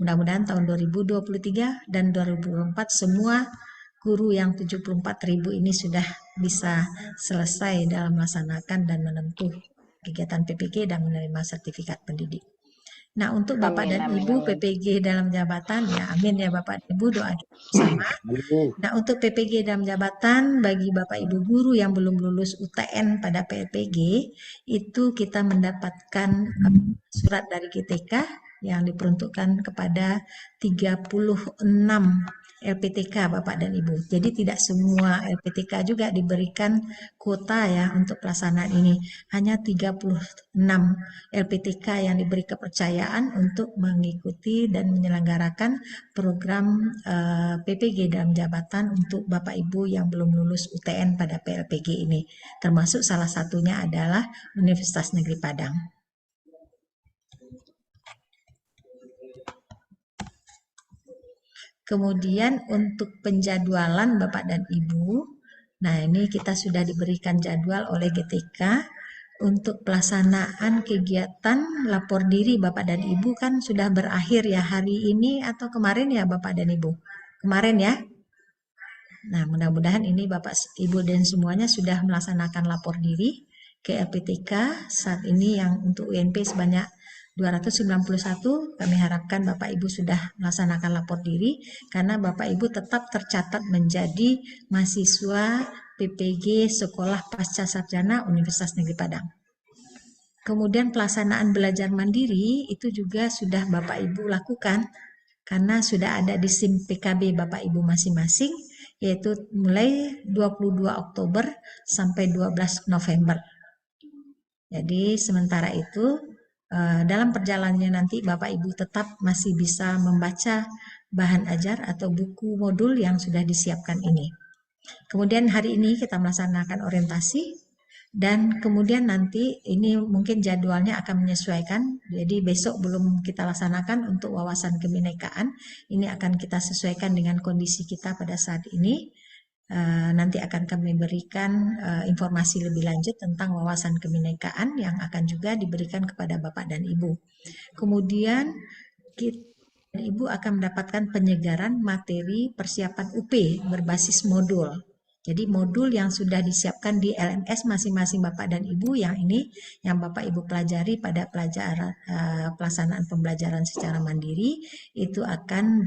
Mudah-mudahan tahun 2023 dan 2024 semua guru yang 74.000 ini sudah bisa selesai dalam melaksanakan dan menempuh kegiatan PPG dan menerima sertifikat pendidik. Nah, untuk Bapak Amin, dan amin, Ibu amin. PPG dalam jabatan, ya amin ya Bapak dan Ibu, doa kita bersama. Nah, untuk PPG dalam jabatan bagi Bapak Ibu guru yang belum lulus UTN pada PPG, itu kita mendapatkan surat dari GTK yang diperuntukkan kepada 36 LPTK Bapak dan Ibu. Jadi tidak semua LPTK juga diberikan kuota ya untuk pelaksanaan ini. Hanya 36 LPTK yang diberi kepercayaan untuk mengikuti dan menyelenggarakan program PPG dalam jabatan untuk Bapak Ibu yang belum lulus UTN pada PLPG ini. Termasuk salah satunya adalah Universitas Negeri Padang. Kemudian untuk penjadwalan Bapak dan Ibu, nah ini kita sudah diberikan jadwal oleh GTK untuk pelaksanaan kegiatan lapor diri Bapak dan Ibu kan sudah berakhir ya hari ini atau kemarin ya Bapak dan Ibu? Kemarin ya? Nah, mudah-mudahan ini Bapak, Ibu dan semuanya sudah melaksanakan lapor diri ke LPTK. Saat ini yang untuk UNP sebanyak 291, kami harapkan Bapak Ibu sudah melaksanakan lapor diri karena Bapak Ibu tetap tercatat menjadi mahasiswa PPG Sekolah Pasca Sarjana Universitas Negeri Padang. Kemudian pelaksanaan belajar mandiri itu juga sudah Bapak Ibu lakukan karena sudah ada di SIM PKB Bapak Ibu masing-masing, yaitu mulai 22 Oktober sampai 12 November. Jadi sementara itu dalam perjalanannya nanti Bapak Ibu tetap masih bisa membaca bahan ajar atau buku modul yang sudah disiapkan ini. Kemudian hari ini kita melaksanakan orientasi dan kemudian nanti ini mungkin jadwalnya akan menyesuaikan. Jadi besok belum kita laksanakan untuk wawasan kebinekaan. Ini akan kita sesuaikan dengan kondisi kita pada saat ini. Nanti akan kami berikan informasi lebih lanjut tentang wawasan kebinekaan yang akan juga diberikan kepada Bapak dan Ibu. Kemudian Ibu akan mendapatkan penyegaran materi persiapan UP berbasis modul. Jadi modul yang sudah disiapkan di LMS masing-masing Bapak dan Ibu yang ini yang Bapak Ibu pelajari pada pelaksanaan pembelajaran secara mandiri itu akan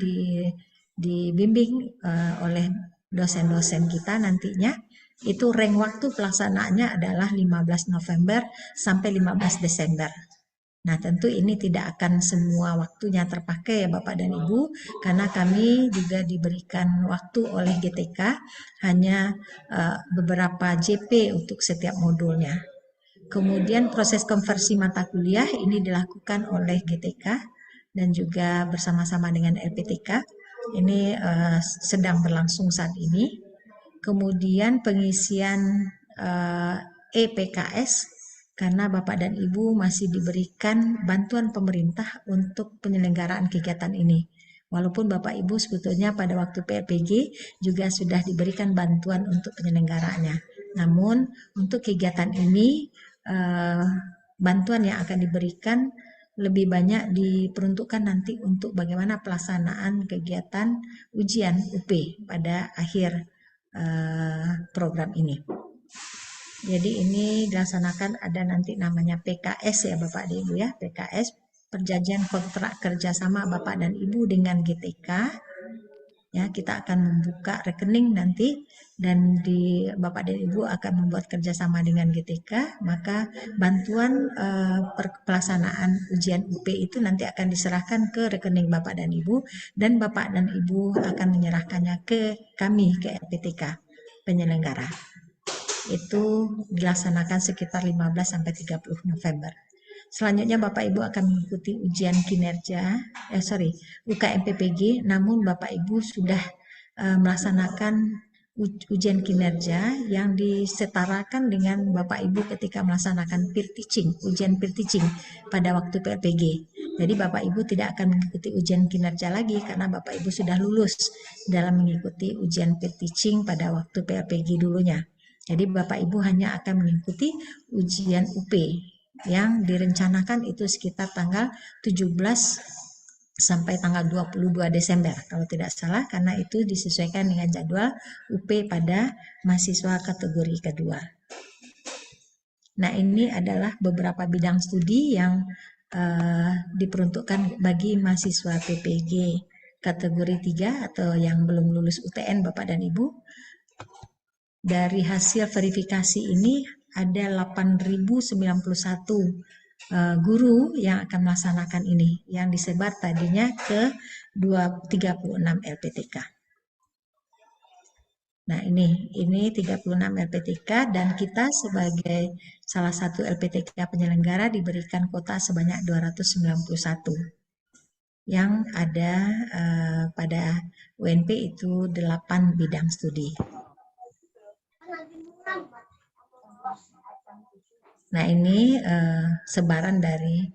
dibimbing oleh dosen-dosen kita nantinya. Itu rank waktu pelaksanaannya adalah 15 November sampai 15 Desember. Nah, tentu ini tidak akan semua waktunya terpakai ya Bapak dan Ibu, karena kami juga diberikan waktu oleh GTK hanya beberapa JP untuk setiap modulnya. Kemudian proses konversi mata kuliah ini dilakukan oleh GTK dan juga bersama-sama dengan LPTK. Ini sedang berlangsung saat ini. Kemudian pengisian EPKS karena Bapak dan Ibu masih diberikan bantuan pemerintah untuk penyelenggaraan kegiatan ini. Walaupun Bapak Ibu sebetulnya pada waktu PPG juga sudah diberikan bantuan untuk penyelenggaraannya. Namun untuk kegiatan ini bantuan yang akan diberikan lebih banyak diperuntukkan nanti untuk bagaimana pelaksanaan kegiatan ujian UP pada akhir program ini. Jadi ini dilaksanakan ada nanti namanya PKS ya Bapak dan Ibu ya, PKS perjanjian kontrak kerjasama Bapak dan Ibu dengan GTK. Ya, kita akan membuka rekening nanti dan di Bapak dan Ibu akan membuat kerjasama dengan GTK, maka bantuan pelaksanaan ujian UP itu nanti akan diserahkan ke rekening Bapak dan Ibu dan Bapak dan Ibu akan menyerahkannya ke kami, ke LPTK penyelenggara. Itu dilaksanakan sekitar 15 sampai 30 November. Selanjutnya Bapak Ibu akan mengikuti ujian kinerja, UKM PPG, namun Bapak Ibu sudah melaksanakan ujian kinerja yang disetarakan dengan Bapak Ibu ketika melaksanakan peer teaching, ujian peer teaching pada waktu PPG. Jadi Bapak Ibu tidak akan mengikuti ujian kinerja lagi karena Bapak Ibu sudah lulus dalam mengikuti ujian peer teaching pada waktu PPG dulunya. Jadi Bapak Ibu hanya akan mengikuti ujian UP yang direncanakan itu sekitar tanggal 17 sampai tanggal 22 Desember kalau tidak salah, karena itu disesuaikan dengan jadwal UP pada mahasiswa kategori kedua. Nah, ini adalah beberapa bidang studi yang diperuntukkan bagi mahasiswa PPG kategori 3 atau yang belum lulus UTN Bapak dan Ibu. Dari hasil verifikasi ini ada 8.091 guru yang akan melaksanakan ini, yang disebar tadinya ke 36 LPTK. Nah, ini 36 LPTK dan kita sebagai salah satu LPTK penyelenggara diberikan kuota sebanyak 291 yang ada pada UNP itu 8 bidang studi. Nah, ini sebaran dari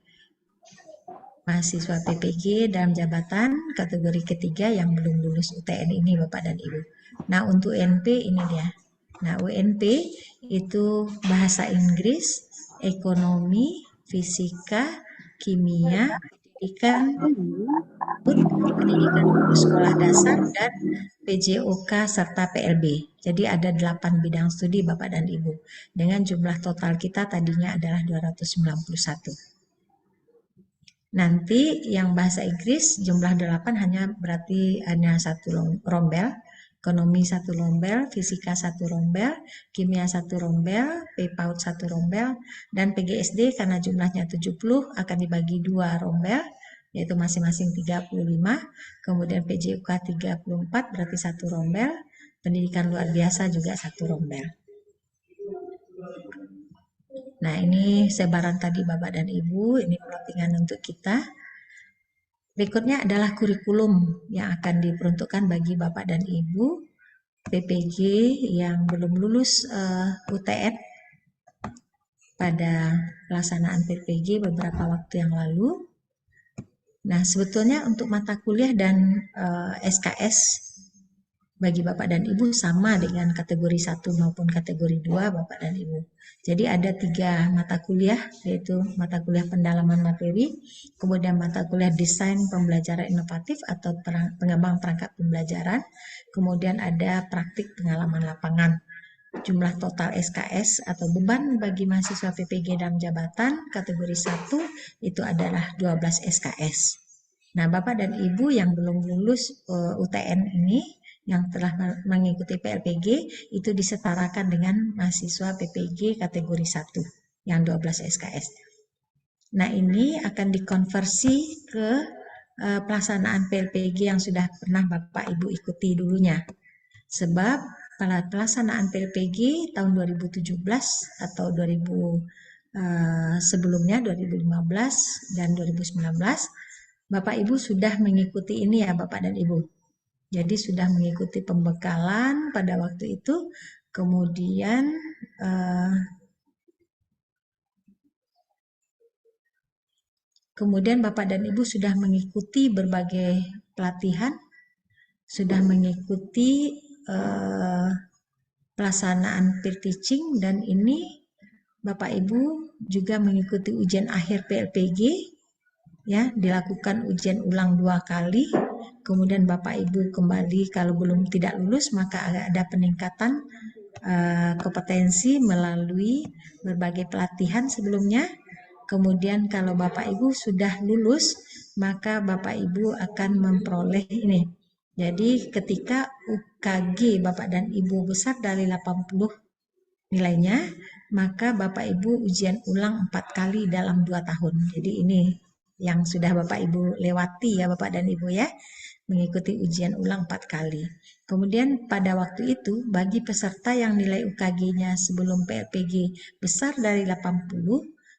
mahasiswa PPG dalam jabatan kategori ketiga yang belum lulus UTN ini Bapak dan Ibu. Nah, untuk UNP ini dia. Nah, UNP itu bahasa Inggris, ekonomi, fisika, kimia, pendidikan guru sekolah dasar, dan PJOK serta PLB. Jadi ada 8 bidang studi Bapak dan Ibu. Dengan jumlah total kita tadinya adalah 291. Nanti yang bahasa Inggris jumlah 8 hanya berarti hanya satu rombel, ekonomi satu rombel, fisika satu rombel, kimia satu rombel, PPAUD satu rombel, dan PGSD karena jumlahnya 70 akan dibagi 2 rombel, yaitu masing-masing 35, kemudian PJUK 34 berarti satu rombel, pendidikan luar biasa juga satu rombel. Nah, ini sebaran tadi Bapak dan Ibu, ini plottingan untuk kita. Berikutnya adalah kurikulum yang akan diperuntukkan bagi Bapak dan Ibu PPG yang belum lulus UTN pada pelaksanaan PPG beberapa waktu yang lalu. Nah, sebetulnya untuk mata kuliah dan SKS bagi Bapak dan Ibu sama dengan kategori 1 maupun kategori 2 Bapak dan Ibu. Jadi ada 3 mata kuliah, yaitu mata kuliah pendalaman materi, kemudian mata kuliah desain pembelajaran inovatif atau pengembang perangkat pembelajaran, kemudian ada praktik pengalaman lapangan. Jumlah total SKS atau beban bagi mahasiswa PPG dalam jabatan kategori 1 itu adalah 12 SKS. Nah, Bapak dan Ibu yang belum lulus UTN ini, yang telah mengikuti PLPG, itu disetarakan dengan mahasiswa PPG kategori 1 yang 12 SKS. Nah, ini akan dikonversi ke pelaksanaan PLPG yang sudah pernah Bapak Ibu ikuti dulunya. Sebab pada pelaksanaan PLPG tahun 2017 atau 2000 sebelumnya 2015 dan 2019 Bapak Ibu sudah mengikuti ini ya Bapak dan Ibu. Jadi sudah mengikuti pembekalan pada waktu itu, kemudian Bapak dan Ibu sudah mengikuti berbagai pelatihan, sudah mengikuti pelaksanaan peer teaching, dan ini Bapak Ibu juga mengikuti ujian akhir PLPG, ya, dilakukan ujian ulang 2 kali. Kemudian Bapak Ibu kembali kalau belum tidak lulus maka ada peningkatan kompetensi melalui berbagai pelatihan sebelumnya. Kemudian kalau Bapak Ibu sudah lulus maka Bapak Ibu akan memperoleh ini. Jadi ketika UKG Bapak dan Ibu besar dari 80 nilainya, maka Bapak Ibu ujian ulang 4 kali dalam 2 tahun. Jadi ini yang sudah Bapak Ibu lewati ya Bapak dan Ibu ya, mengikuti ujian ulang 4 kali. Kemudian pada waktu itu bagi peserta yang nilai UKG-nya sebelum PLPG besar dari 80,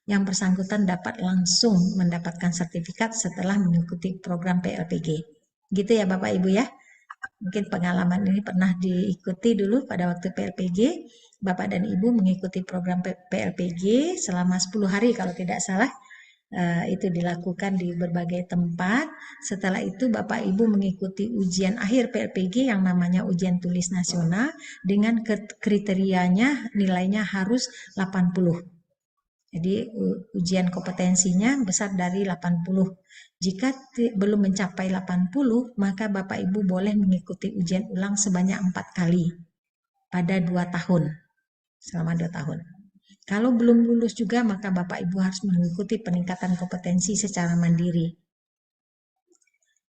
yang bersangkutan dapat langsung mendapatkan sertifikat setelah mengikuti program PLPG. Gitu ya Bapak Ibu ya. Mungkin pengalaman ini pernah diikuti dulu pada waktu PLPG. Bapak dan Ibu mengikuti program PLPG selama 10 hari kalau tidak salah. Itu dilakukan di berbagai tempat. Setelah itu Bapak Ibu mengikuti ujian akhir PLPG yang namanya ujian tulis nasional dengan kriterianya nilainya harus 80. Jadi ujian kompetensinya besar dari 80. Jika belum mencapai 80, maka Bapak Ibu boleh mengikuti ujian ulang sebanyak 4 kali pada 2 tahun, selama 2 tahun. Kalau belum lulus juga, maka Bapak Ibu harus mengikuti peningkatan kompetensi secara mandiri.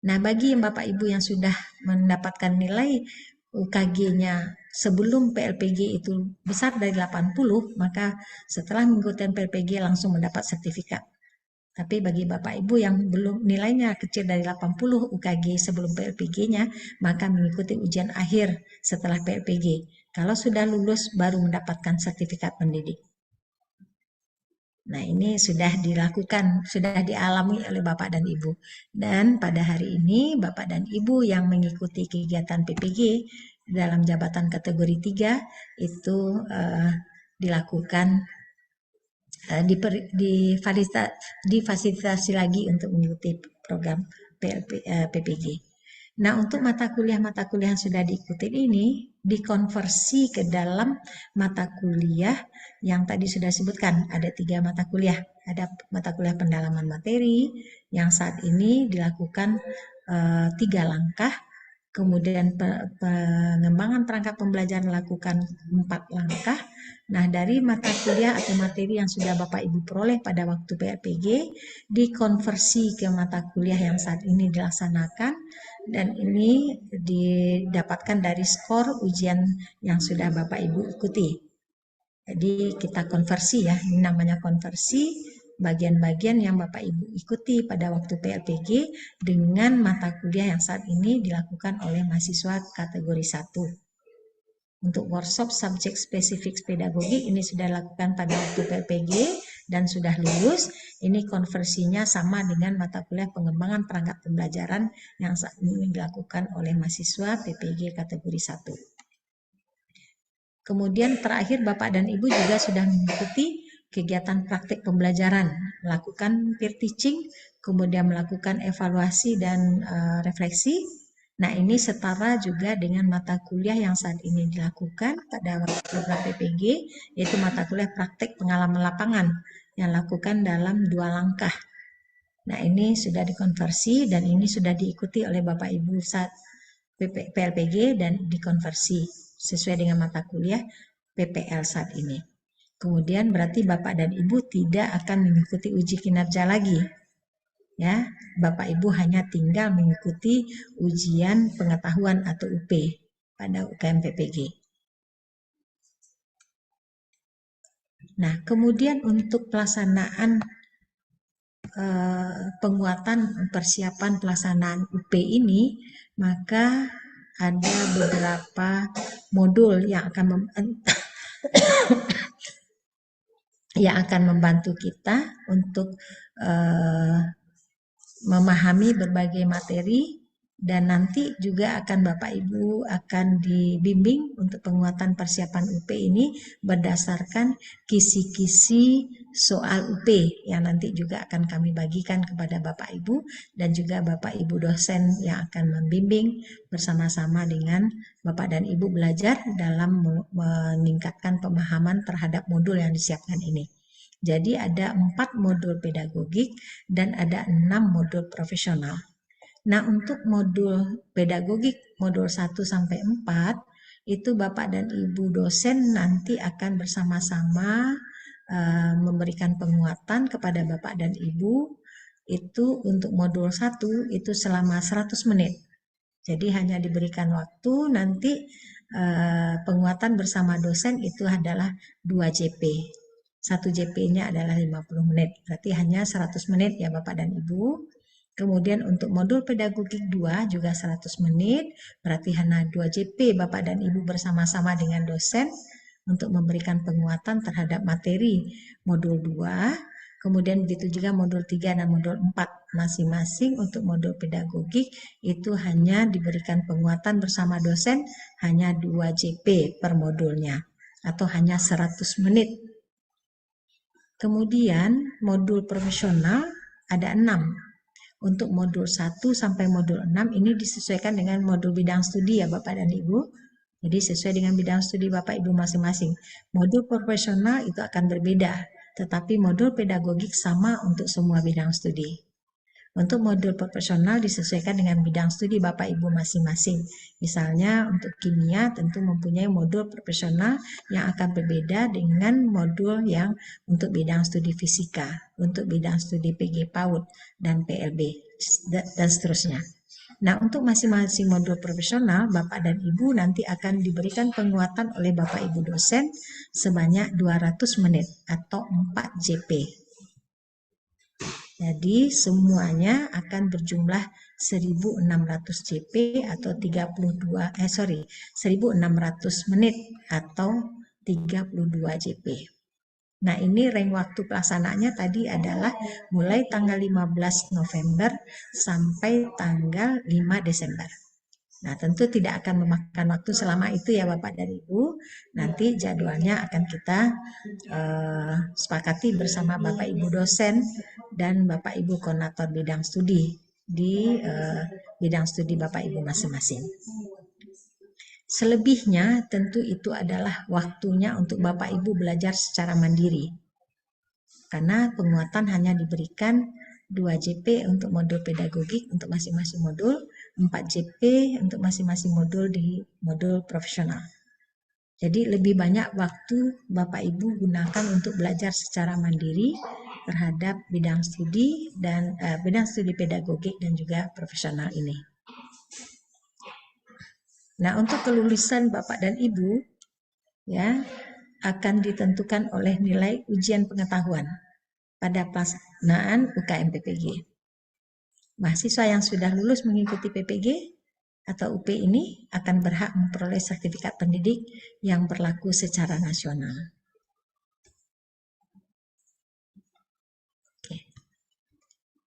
Nah, bagi Bapak Ibu yang sudah mendapatkan nilai UKG-nya sebelum PLPG itu besar dari 80, maka setelah mengikuti PLPG langsung mendapat sertifikat. Tapi bagi Bapak Ibu yang belum nilainya kecil dari 80 UKG sebelum PLPG-nya, maka mengikuti ujian akhir setelah PLPG. Kalau sudah lulus baru mendapatkan sertifikat pendidik. Nah, ini sudah dilakukan, sudah dialami oleh Bapak dan Ibu. Dan pada hari ini, Bapak dan Ibu yang mengikuti kegiatan PPG dalam jabatan kategori 3 itu dilakukan, difasilitasi lagi untuk mengikuti program PPG. Nah, untuk mata kuliah-mata kuliah yang sudah diikuti ini dikonversi ke dalam mata kuliah yang tadi sudah disebutkan. Ada 3 mata kuliah. Ada mata kuliah pendalaman materi yang saat ini dilakukan 3 langkah. Kemudian pengembangan perangkat pembelajaran dilakukan 4 langkah. Nah, dari mata kuliah atau materi yang sudah Bapak Ibu peroleh pada waktu PRPG dikonversi ke mata kuliah yang saat ini dilaksanakan, dan ini didapatkan dari skor ujian yang sudah Bapak Ibu ikuti. Jadi kita konversi ya, ini namanya konversi bagian-bagian yang Bapak Ibu ikuti pada waktu PLPG dengan mata kuliah yang saat ini dilakukan oleh mahasiswa kategori 1. Untuk workshop subjek spesifik pedagogi ini sudah dilakukan pada waktu PLPG dan sudah lulus. Ini konversinya sama dengan mata kuliah pengembangan perangkat pembelajaran yang saat ini dilakukan oleh mahasiswa PPG kategori 1. Kemudian terakhir Bapak dan Ibu juga sudah mengikuti kegiatan praktik pembelajaran, melakukan peer teaching, kemudian melakukan evaluasi dan refleksi. Nah, ini setara juga dengan mata kuliah yang saat ini dilakukan pada program PPG, yaitu mata kuliah praktik pengalaman lapangan yang dilakukan dalam 2 langkah. Nah, ini sudah dikonversi dan ini sudah diikuti oleh Bapak Ibu saat PLPG dan dikonversi sesuai dengan mata kuliah PPL saat ini. Kemudian berarti Bapak dan Ibu tidak akan mengikuti uji kinerja lagi. Ya, Bapak Ibu hanya tinggal mengikuti ujian pengetahuan atau UP pada UKM PPG. Nah, kemudian untuk pelaksanaan penguatan persiapan pelaksanaan UP ini, maka ada beberapa modul yang akan membantu kita untuk memahami berbagai materi, dan nanti juga akan Bapak Ibu akan dibimbing untuk penguatan persiapan UP ini berdasarkan kisi-kisi soal UP yang nanti juga akan kami bagikan kepada Bapak Ibu dan juga Bapak Ibu dosen yang akan membimbing bersama-sama dengan Bapak dan Ibu belajar dalam meningkatkan pemahaman terhadap modul yang disiapkan ini. Jadi ada 4 modul pedagogik dan ada 6 modul profesional. Nah, untuk modul pedagogik modul 1 sampai 4 itu Bapak dan Ibu dosen nanti akan bersama-sama memberikan penguatan kepada Bapak dan Ibu. Itu untuk modul 1 itu selama 100 menit. Jadi hanya diberikan waktu, nanti penguatan bersama dosen itu adalah 2 JP. 1 JP-nya adalah 50 menit. Berarti hanya 100 menit ya Bapak dan Ibu. Kemudian untuk modul pedagogik 2 juga 100 menit. Berarti hanya 2 JP Bapak dan Ibu bersama-sama dengan dosen untuk memberikan penguatan terhadap materi modul 2. Kemudian begitu juga modul 3 dan modul 4 masing-masing. Untuk modul pedagogik itu hanya diberikan penguatan bersama dosen hanya 2 JP per modulnya atau hanya 100 menit. Kemudian modul profesional ada 6. Untuk modul 1 sampai modul 6 ini disesuaikan dengan modul bidang studi ya Bapak dan Ibu. Jadi sesuai dengan bidang studi Bapak Ibu masing-masing. Modul profesional itu akan berbeda. tetapi modul pedagogik sama untuk semua bidang studi. Untuk modul profesional disesuaikan dengan bidang studi Bapak Ibu masing-masing. Misalnya untuk kimia tentu mempunyai modul profesional yang akan berbeda dengan modul yang untuk bidang studi fisika, untuk bidang studi PG PAUD dan PLB dan seterusnya. Nah, untuk masing-masing modul profesional, Bapak dan Ibu nanti akan diberikan penguatan oleh Bapak Ibu dosen sebanyak 200 menit atau 4 JP. Jadi semuanya akan berjumlah 1600 JP atau 1600 menit atau 32 JP. Nah, ini range waktu pelaksanaannya tadi adalah mulai tanggal 15 November sampai tanggal 5 Desember. Nah, tentu tidak akan memakan waktu selama itu ya Bapak dan Ibu. Nanti jadwalnya akan kita sepakati bersama Bapak Ibu dosen dan Bapak Ibu koordinator bidang studi di bidang studi Bapak Ibu masing-masing. Selebihnya tentu itu adalah waktunya untuk Bapak Ibu belajar secara mandiri. Karena penguatan hanya diberikan 2 JP untuk modul pedagogik untuk masing-masing modul, 4 JP untuk masing-masing modul di modul profesional. Jadi lebih banyak waktu Bapak Ibu gunakan untuk belajar secara mandiri terhadap bidang studi dan bidang studi pedagogik dan juga profesional ini. Nah, untuk kelulusan Bapak dan Ibu ya akan ditentukan oleh nilai ujian pengetahuan pada pelaksanaan UKM PPG. Mahasiswa yang sudah lulus mengikuti PPG atau UP ini akan berhak memperoleh sertifikat pendidik yang berlaku secara nasional. Oke.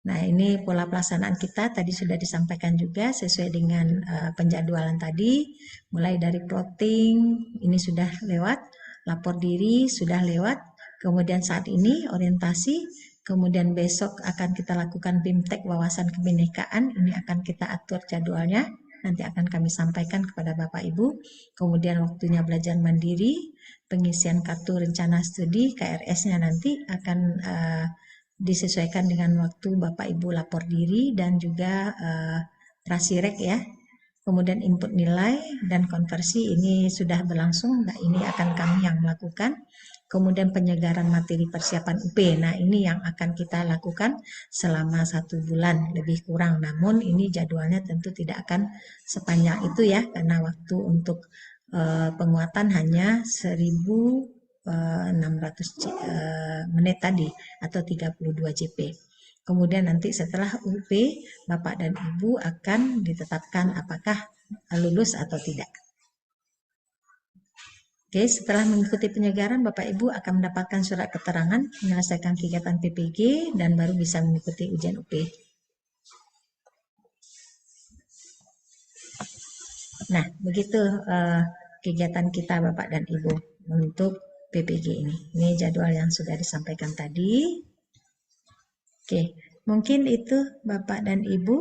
Nah, ini pola pelaksanaan kita tadi sudah disampaikan juga sesuai dengan penjadwalan tadi. Mulai dari plotting, ini sudah lewat, lapor diri sudah lewat, kemudian saat ini orientasi, kemudian besok akan kita lakukan BIMTEK wawasan kebinekaan, ini akan kita atur jadwalnya, nanti akan kami sampaikan kepada Bapak Ibu. Kemudian waktunya belajar mandiri, pengisian kartu rencana studi, KRS-nya nanti akan disesuaikan dengan waktu Bapak Ibu lapor diri dan juga prasirek ya. Kemudian input nilai dan konversi ini sudah berlangsung, nah ini akan kami yang melakukan. Kemudian penyegaran materi persiapan UP, nah ini yang akan kita lakukan selama 1 bulan lebih kurang. Namun ini jadwalnya tentu tidak akan sepanjang itu ya, karena waktu untuk penguatan hanya 1600 menit tadi atau 32 JP. Kemudian nanti setelah UP, Bapak dan Ibu akan ditetapkan apakah lulus atau tidak. Oke, setelah mengikuti penyegaran, Bapak Ibu akan mendapatkan surat keterangan menyelesaikan kegiatan PPG dan baru bisa mengikuti ujian UP. Nah, begitu kegiatan kita Bapak dan Ibu untuk PPG ini. Ini jadwal yang sudah disampaikan tadi. Oke, mungkin itu Bapak dan Ibu.